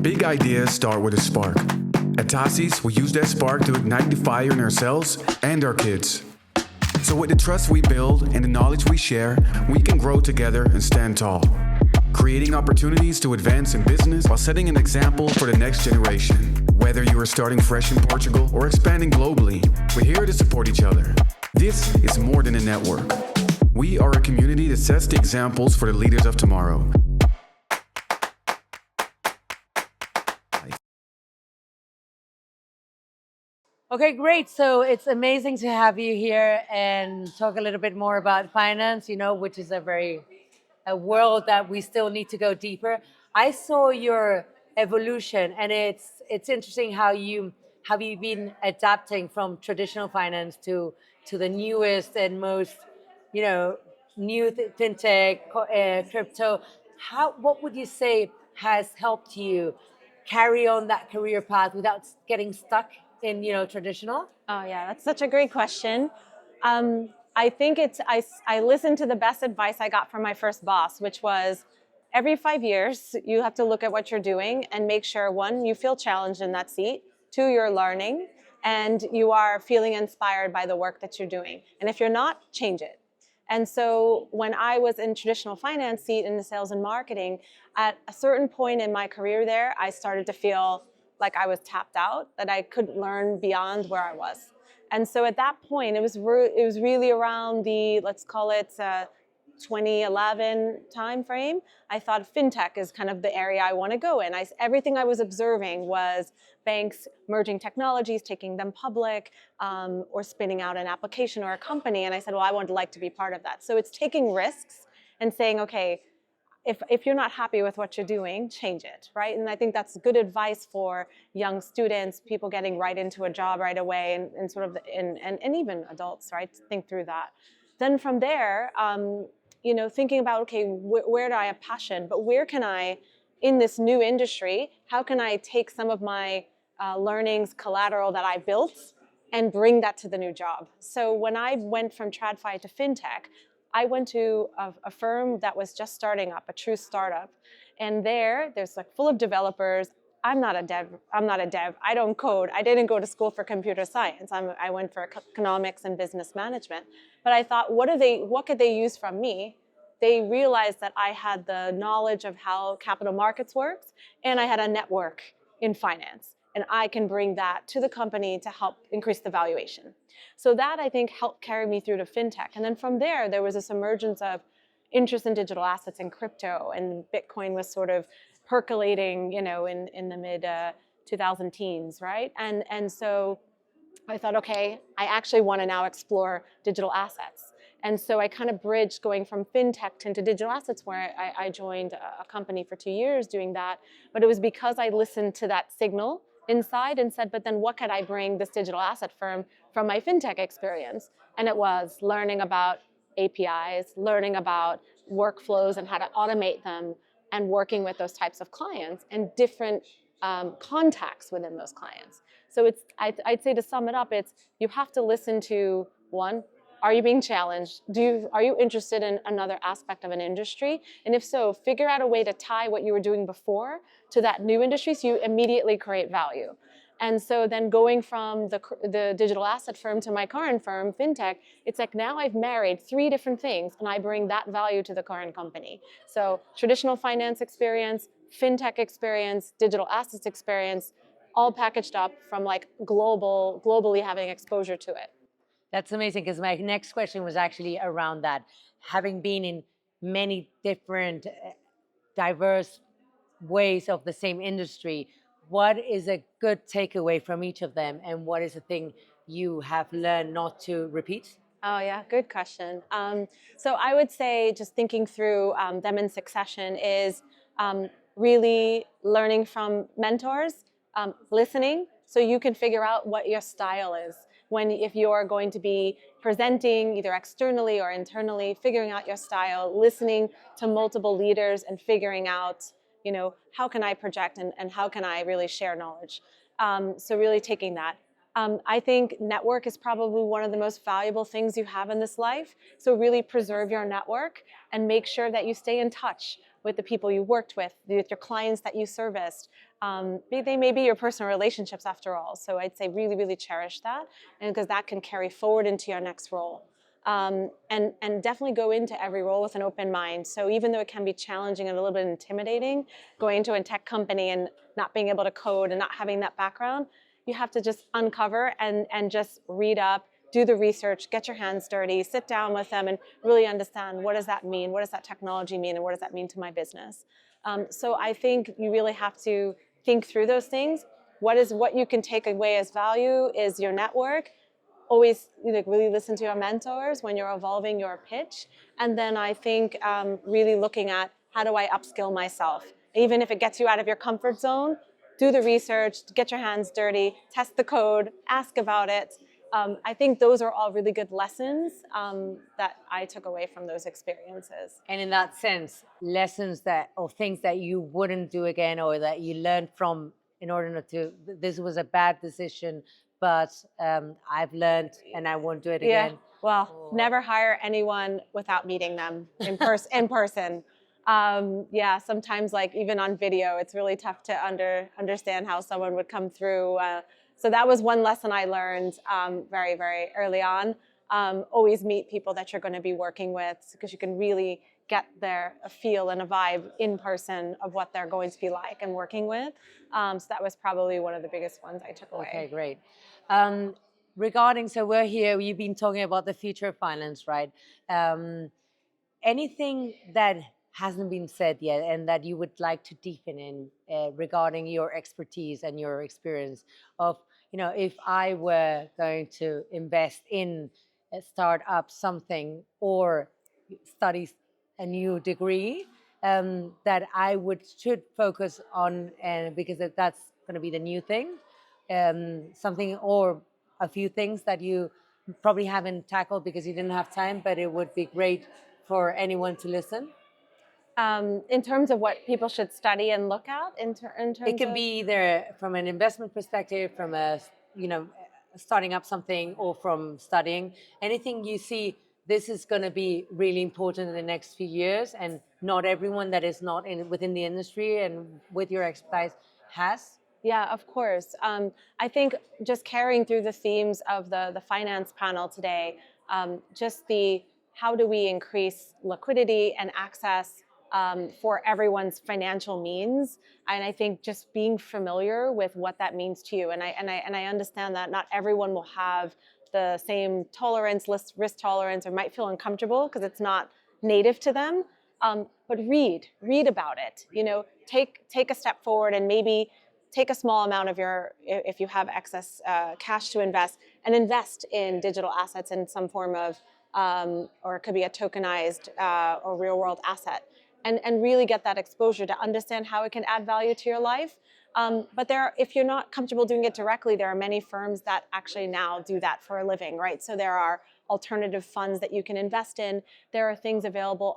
Big ideas start with a spark. At Tassi's, we use that spark to ignite the fire in ourselves and our kids. So with the trust we build and the knowledge we share, we can grow together and stand tall, creating opportunities to advance in business while setting an example for the next generation. Whether you are starting fresh in Portugal or expanding globally, we're here to support each other. This is more than a network. We are a community that sets the examples for the leaders of tomorrow. Okay, great. So it's amazing to have you here and talk a little bit more about finance, which is a world that we still need to go deeper. I saw your evolution, and it's interesting how you've been adapting from traditional finance to the newest and most, you know, fintech, crypto. What would you say has helped you carry on that career path without getting stuck in traditional? Oh yeah, that's such a great question. I think I listened to the best advice I got from my first boss, which was every 5 years you have to look at what you're doing and make sure, one, you feel challenged in that seat, two, you're learning, and you are feeling inspired by the work that you're doing. And if you're not, change it. And so when I was in traditional finance seat in the sales and marketing, at a certain point in my career there, I started to feel like I was tapped out, that I couldn't learn beyond where I was. And so at that point, it was really around the, let's call it 2011 timeframe. I thought fintech is kind of the area I want to go in. Everything I was observing was banks merging technologies, taking them public, or spinning out an application or a company. And I said, well, I would like to be part of that. So it's taking risks and saying, okay, if you're not happy with what you're doing, change it, right? And I think that's good advice for young students, people getting right into a job right away, and sort of, and even adults, right? Think through that. Then from there, thinking about, okay, where do I have passion? But where can I, in this new industry, how can I take some of my learnings, collateral that I built, and bring that to the new job? So when I went from TradFi to FinTech, I went to a firm that was just starting up, a true startup. And there's like full of developers. I'm not a dev. I don't code. I didn't go to school for computer science. I went for economics and business management. But I thought, what could they use from me? They realized that I had the knowledge of how capital markets works, and I had a network in finance. And I can bring that to the company to help increase the valuation. So that, I think, helped carry me through to fintech. And then from there was this emergence of interest in digital assets and crypto, and Bitcoin was sort of percolating, in the mid 2000 teens, right? And so I thought, okay, I actually want to now explore digital assets. And so I kind of bridged going from fintech into digital assets, where I joined a company for 2 years doing that. But it was because I listened to that signal inside and said, but then what could I bring this digital asset firm from my fintech experience? And it was learning about APIs, learning about workflows and how to automate them, and working with those types of clients and different contacts within those clients. So I'd say, to sum it up, it's you have to listen to, one, are you being challenged? Are you interested in another aspect of an industry? And if so, figure out a way to tie what you were doing before to that new industry so you immediately create value. And so then going from the digital asset firm to my current firm, FinTech, it's like now I've married 3 different things, and I bring that value to the current company. So traditional finance experience, FinTech experience, digital assets experience, all packaged up from like globally having exposure to it. That's amazing, because my next question was actually around that. Having been in many different, diverse ways of the same industry, what is a good takeaway from each of them, and what is the thing you have learned not to repeat? Oh yeah, good question. So I would say, just thinking through them in succession, is really learning from mentors, listening, so you can figure out what your style is. If you're going to be presenting either externally or internally, figuring out your style, listening to multiple leaders and figuring out, how can I project and how can I really share knowledge? So really taking that. I think network is probably one of the most valuable things you have in this life. So really preserve your network and make sure that you stay in touch with the people you worked with your clients that you serviced. They may be your personal relationships after all. So I'd say really, really cherish that, and because that can carry forward into your next role. And definitely go into every role with an open mind. So even though it can be challenging and a little bit intimidating, going into a tech company and not being able to code and not having that background, you have to just uncover and just read up, do the research, get your hands dirty, sit down with them and really understand, what does that mean? What does that technology mean? And what does that mean to my business? So I think you really have to think through those things. What you can take away as value is your network. Always really listen to your mentors when you're evolving your pitch. And then I think really looking at, how do I upskill myself? Even if it gets you out of your comfort zone, do the research, get your hands dirty, test the code, ask about it. I think those are all really good lessons that I took away from those experiences. And in that sense, lessons that, or things that you wouldn't do again, or that you learned from in order not to, this was a bad decision, but I've learned and I won't do it again. Well, never hire anyone without meeting them in person. Sometimes like even on video, it's really tough to understand how someone would come through. So that was one lesson I learned very, very early on. Always meet people that you're going to be working with, because you can really get a feel and a vibe in person of what they're going to be like and working with. So that was probably one of the biggest ones I took away. Okay, great. Regarding, so we're here, you've been talking about the future of finance, right? Anything that hasn't been said yet and that you would like to deepen in regarding your expertise and your experience of, if I were going to invest in a startup something or study a new degree, that I should focus on, because that's going to be the new thing, something or a few things that you probably haven't tackled because you didn't have time, but it would be great for anyone to listen. In terms of what people should study and look at, in terms it can be either from an investment perspective, from starting up something, or from studying. Anything you see, this is going to be really important in the next few years, and not everyone that is not within the industry and with your expertise has. Yeah, of course. I think just carrying through the themes of the finance panel today, how do we increase liquidity and access for everyone's financial means? And I think just being familiar with what that means to you. And I understand that not everyone will have the same risk tolerance, or might feel uncomfortable because it's not native to them. But read about it. Take a step forward and maybe take a small amount of if you have excess cash to invest, and invest in digital assets in some form of, or it could be a tokenized or real world asset, and really get that exposure to understand how it can add value to your life. But if you're not comfortable doing it directly, there are many firms that actually now do that for a living, right? So there are alternative funds that you can invest in. There are things available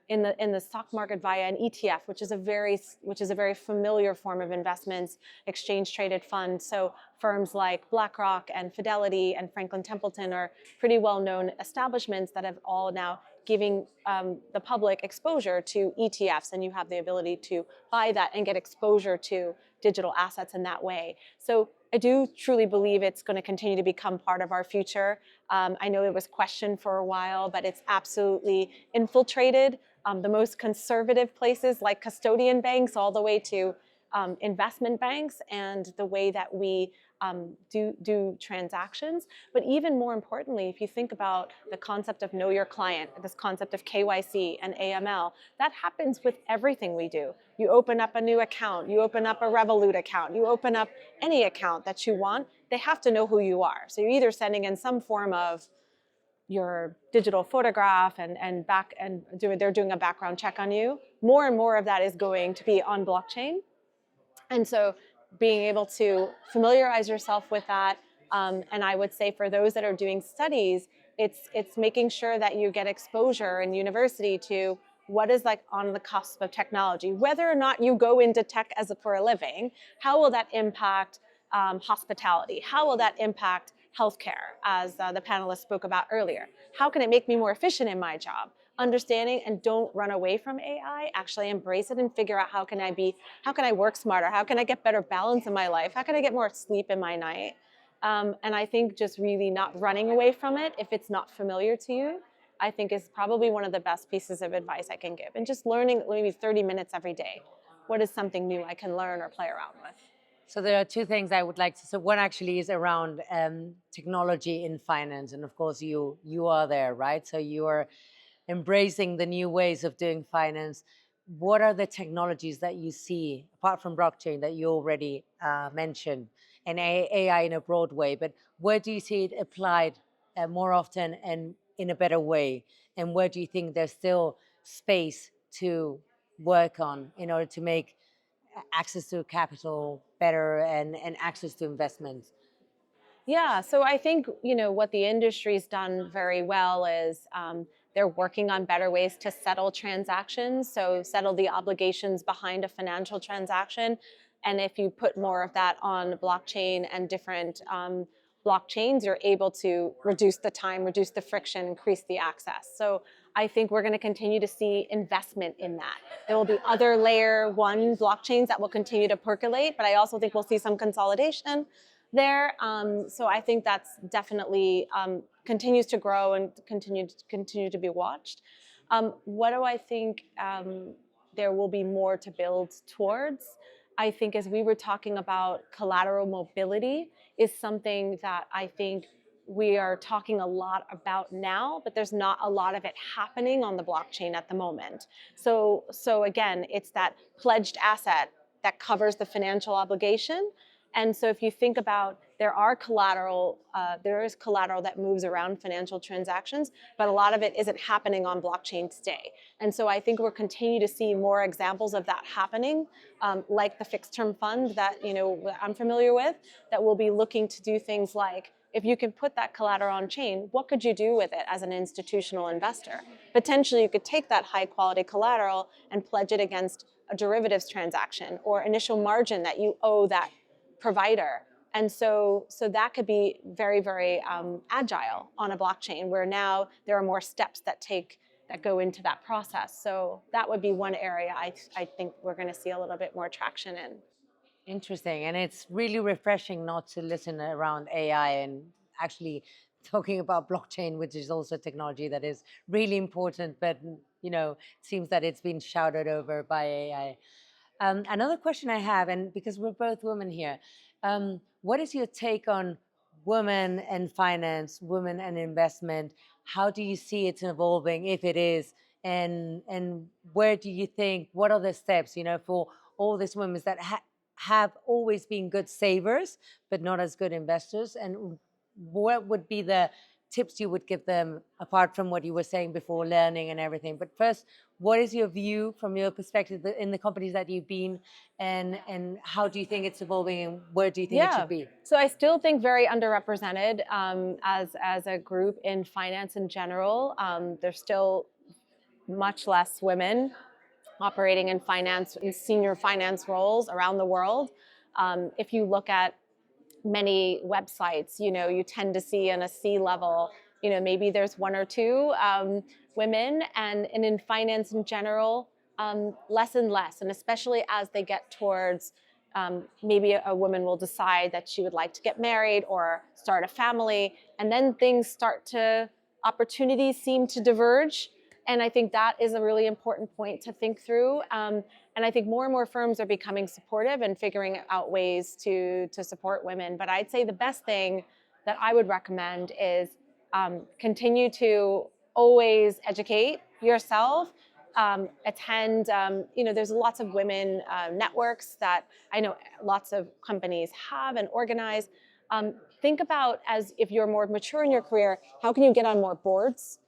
in the stock market via an ETF, which is a very familiar form of investments, exchange traded fund. So firms like BlackRock and Fidelity and Franklin Templeton are pretty well known establishments that have all now giving the public exposure to ETFs, and you have the ability to buy that and get exposure to digital assets in that way. So I do truly believe it's going to continue to become part of our future. I know it was questioned for a while, but it's absolutely infiltrated the most conservative places like custodian banks, all the way to investment banks, and the way that we do transactions. But even more importantly, if you think about the concept of know your client, this concept of KYC and AML, that happens with everything we do. You open up a new account, you open up a Revolut account, you open up any account that you want, they have to know who you are. So you're either sending in some form of your digital photograph they're doing a background check on you. More and more of that is going to be on blockchain. And so being able to familiarize yourself with that, and I would say for those that are doing studies, it's making sure that you get exposure in university to what is like on the cusp of technology. Whether or not you go into tech for a living, how will that impact hospitality? How will that impact healthcare, as the panelists spoke about earlier? How can it make me more efficient in my job? understanding, and don't run away from AI. Actually embrace it and figure out how can I work smarter? How can I get better balance in my life? How can I get more sleep in my night? And I think just really not running away from it if it's not familiar to you, I think is probably one of the best pieces of advice I can give. And just learning maybe 30 minutes every day. What is something new I can learn or play around with? So there are two things I would like to. So one actually is around technology in finance, and of course you are there, right? So you are embracing the new ways of doing finance. What are the technologies that you see apart from blockchain that you already mentioned, and AI in a broad way? But where do you see it applied more often and in a better way? And where do you think there's still space to work on in order to make access to capital better and access to investments? Yeah, so I think what the industry's done very well is they're working on better ways to settle transactions, so settle the obligations behind a financial transaction. And if you put more of that on blockchain and different blockchains, you're able to reduce the time, reduce the friction, increase the access. So I think we're going to continue to see investment in that. There will be other layer one blockchains that will continue to percolate, but I also think we'll see some consolidation there. So I think that's definitely continues to grow and continue to be watched. What do I think there will be more to build towards? I think as we were talking about collateral mobility is something that I think we are talking a lot about now, but there's not a lot of it happening on the blockchain at the moment. So again, it's that pledged asset that covers the financial obligation. And so if you think about there is collateral that moves around financial transactions, but a lot of it isn't happening on blockchain today. And so I think we'll continue to see more examples of that happening, like the fixed term fund that I'm familiar with, that will be looking to do things like, if you can put that collateral on chain, what could you do with it as an institutional investor? Potentially, you could take that high quality collateral and pledge it against a derivatives transaction or initial margin that you owe that provider. And so that could be very, very agile on a blockchain, where now there are more steps that go into that process. So that would be one area I think we're going to see a little bit more traction in. Interesting. And it's really refreshing not to listen around AI and actually talking about blockchain, which is also technology that is really important, but it seems that it's been shouted over by AI. Another question I have, and because we're both women here, what is your take on women and finance, women and investment? How do you see it evolving, if it is? And where do you think, what are the steps, for all these women that have always been good savers, but not as good investors? And what would be the tips you would give them, apart from what you were saying before, learning and everything? But first, what is your view from your perspective in the companies that you've been, and how do you think it's evolving, and where do you think it should be? So I still think very underrepresented as a group in finance in general. There's still much less women operating in finance, in senior finance roles around the world. If you look at many websites, you tend to see in a C level, maybe there's one or two women, and in finance in general, less and less. And especially as they get towards, maybe a woman will decide that she would like to get married or start a family, and then opportunities seem to diverge. And I think that is a really important point to think through. And I think more and more firms are becoming supportive and figuring out ways to support women. But I'd say the best thing that I would recommend is continue to always educate yourself. Attend, there's lots of women networks that I know lots of companies have and organize. Think about, as if you're more mature in your career, how can you get on more boards?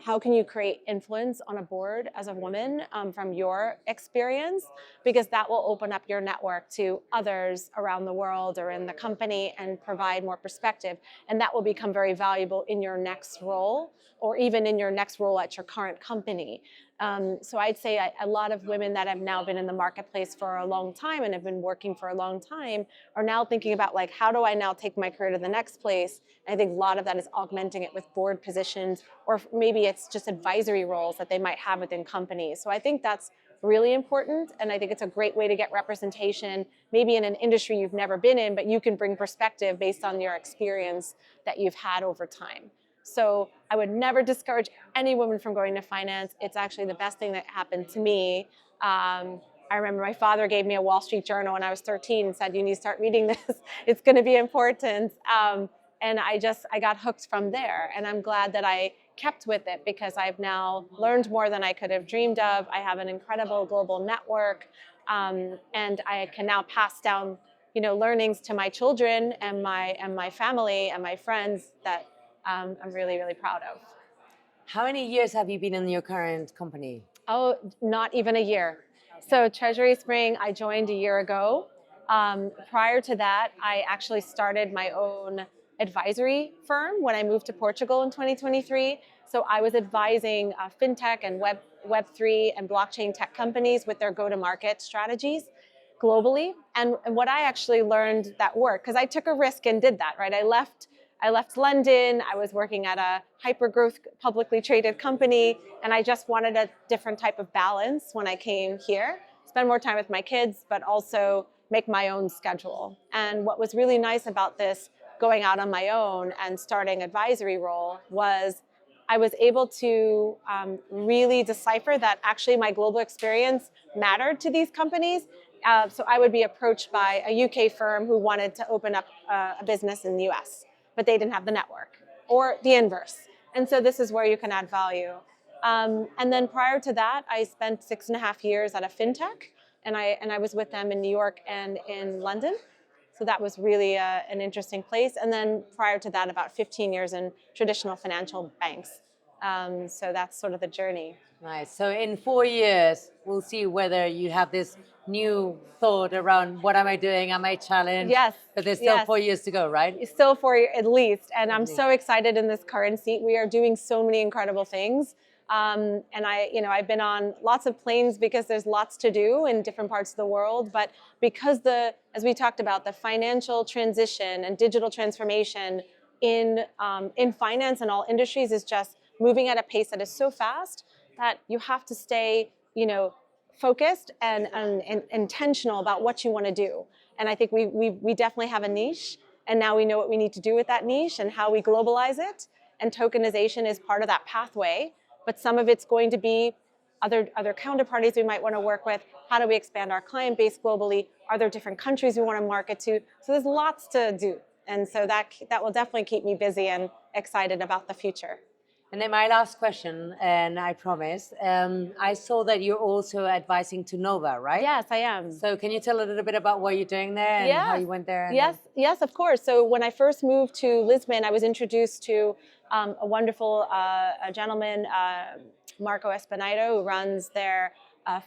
How can you create influence on a board as a woman from your experience? Because that will open up your network to others around the world or in the company and provide more perspective. And that will become very valuable in your next role, or even in your next role at your current company. So I'd say a lot of women that have now been in the marketplace for a long time and have been working for a long time are now thinking about like, how do I now take my career to the next place? And I think a lot of that is augmenting it with board positions, or maybe it's just advisory roles that they might have within companies. So I think that's really important, and I think it's a great way to get representation, maybe in an industry you've never been in, but you can bring perspective based on your experience that you've had over time. So I would never discourage any woman from going to finance. It's actually the best thing that happened to me. I remember my father gave me a Wall Street Journal when I was 13 and said, you need to start reading this. It's going to be important. And I got hooked from there. And I'm glad that I kept with it, because I've now learned more than I could have dreamed of. I have an incredible global network. And I can now pass down, learnings to my children and my family and my friends that I'm really, really proud of. How many years have you been in your current company? Oh, not even a year. So Treasury Spring, I joined a year ago. Prior to that, I actually started my own advisory firm when I moved to Portugal in 2023. So I was advising fintech and Web3 and blockchain tech companies with their go-to-market strategies globally. And what I actually learned that worked, because I took a risk and did that, right? I left London. I was working at a hyper-growth publicly traded company, and I just wanted a different type of balance when I came here. Spend more time with my kids, but also make my own schedule. And what was really nice about this, going out on my own and starting advisory role, was I was able to really decipher that actually my global experience mattered to these companies. So I would be approached by a UK firm who wanted to open up a business in the US, but they didn't have the network, or the inverse. And so this is where you can add value. And then prior to that, I spent 6.5 years at a fintech, and I was with them in New York and in London. So that was really an interesting place. And then prior to that, about 15 years in traditional financial banks. So that's sort of the journey. Nice. So in 4 years, we'll see whether you have this new thought around what am I doing? Am I challenged? Yes. But there's still yes. 4 years to go, right? Still 4 years at least. And I'm so excited in this current seat. We are doing so many incredible things. And I've been on lots of planes because there's lots to do in different parts of the world. But because as we talked about, the financial transition and digital transformation in finance and all industries is just moving at a pace that is so fast that you have to stay, focused and intentional about what you want to do. And I think we definitely have a niche, and now we know what we need to do with that niche and how we globalize it. And tokenization is part of that pathway, but some of it's going to be other counterparties we might want to work with. How do we expand our client base globally? Are there different countries we want to market to? So there's lots to do. And so that will definitely keep me busy and excited about the future. And then my last question, and I promise, I saw that you're also advising to Nova, right? Yes, I am. So can you tell a little bit about what you're doing there and how you went there? Yes, of course. So when I first moved to Lisbon, I was introduced to a wonderful gentleman, Marco Espinito, who runs their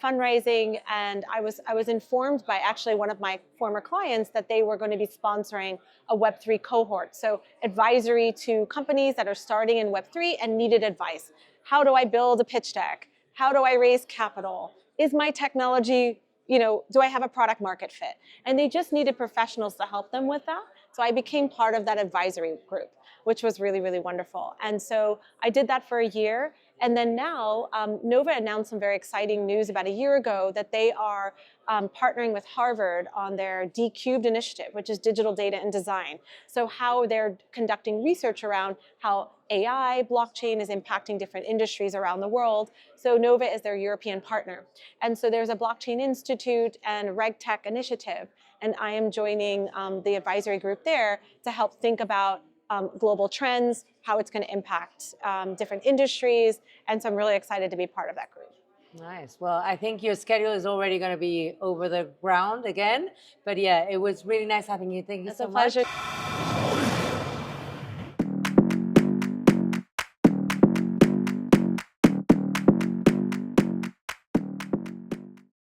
fundraising, and I was informed by actually one of my former clients that they were going to be sponsoring a Web3 cohort. So advisory to companies that are starting in Web3 and needed advice. How do I build a pitch deck? How do I raise capital? Is my technology, do I have a product market fit? And they just needed professionals to help them with that. So I became part of that advisory group, which was really, really wonderful. And so I did that for a year. And then now, Nova announced some very exciting news about a year ago that they are partnering with Harvard on their D-Cubed initiative, which is digital data and design. So how they're conducting research around how AI, blockchain is impacting different industries around the world. So Nova is their European partner. And so there's a blockchain institute and RegTech initiative. And I am joining the advisory group there to help think about global trends, how it's going to impact different industries. And so I'm really excited to be part of that group. Nice. Well, I think your schedule is already going to be over the ground again. But yeah, it was really nice having you. Thank you so much. It's a pleasure.